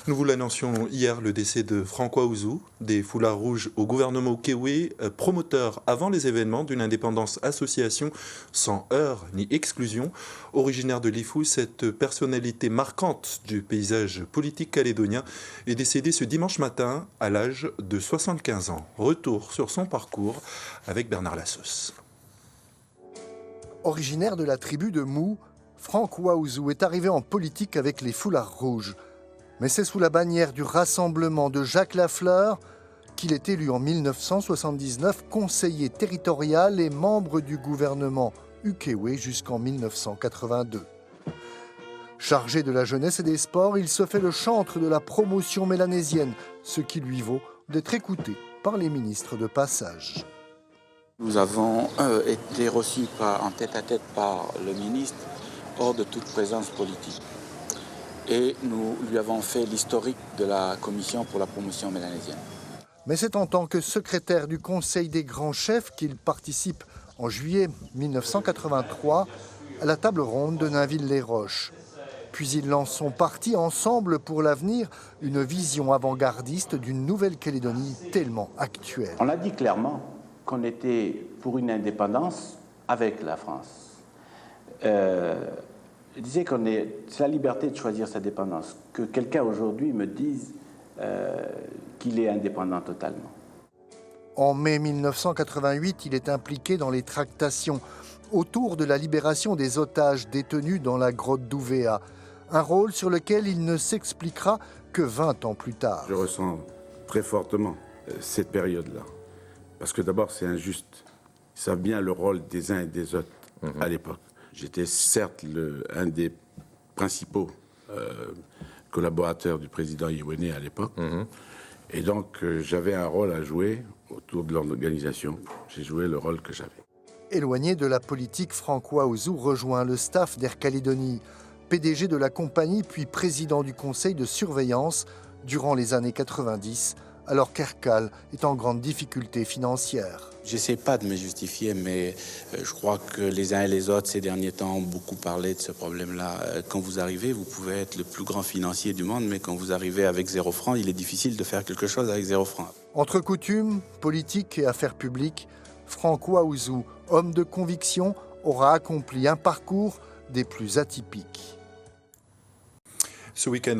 Nous vous l'annoncions hier, le décès de François Ouzou, des Foulards Rouges au gouvernement Kéwé, promoteur avant les événements d'une indépendance association sans heurts ni exclusion. Originaire de Lifou, cette personnalité marquante du paysage politique calédonien est décédée ce dimanche matin à l'âge de 75 ans. Retour sur son parcours avec Bernard Lassos. Originaire de la tribu de Mou, François Ouzou est arrivé en politique avec les Foulards Rouges. Mais c'est sous la bannière du rassemblement de Jacques Lafleur qu'il est élu en 1979 conseiller territorial et membre du gouvernement Ukéwé jusqu'en 1982. Chargé de la jeunesse et des sports, il se fait le chantre de la promotion mélanésienne, ce qui lui vaut d'être écouté par les ministres de passage. Nous avons été reçus en tête-à-tête par le ministre hors de toute présence politique. Et nous lui avons fait l'historique de la commission pour la promotion mélanésienne. Mais c'est en tant que secrétaire du Conseil des grands chefs qu'il participe en juillet 1983 à la table ronde de Nainville-les-Roches. Puis il lance son parti Ensemble pour l'avenir, une vision avant-gardiste d'une Nouvelle-Calédonie tellement actuelle. On a dit clairement qu'on était pour une indépendance avec la France. Je disais c'est la liberté de choisir sa dépendance. Que quelqu'un aujourd'hui me dise qu'il est indépendant totalement. En mai 1988, il est impliqué dans les tractations autour de la libération des otages détenus dans la grotte d'Ouvéa. Un rôle sur lequel il ne s'expliquera que 20 ans plus tard. Je ressens très fortement cette période-là. Parce que d'abord, c'est injuste. Ils savent bien le rôle des uns et des autres à l'époque. J'étais certes un des principaux collaborateurs du président Yewéné à l'époque. Et donc, j'avais un rôle à jouer autour de l'organisation. J'ai joué le rôle que j'avais. Éloigné de la politique, François Ouzou rejoint le staff d'Air Calédonie, PDG de la compagnie puis président du conseil de surveillance durant les années 90, alors qu'Aircal est en grande difficulté financière. J'essaie pas de me justifier, mais je crois que les uns et les autres, ces derniers temps, ont beaucoup parlé de ce problème-là. Quand vous arrivez, vous pouvez être le plus grand financier du monde, mais quand vous arrivez avec 0 franc, il est difficile de faire quelque chose avec 0 franc. Entre coutumes, politique et affaires publiques, François Ouzou, homme de conviction, aura accompli un parcours des plus atypiques. Ce week-end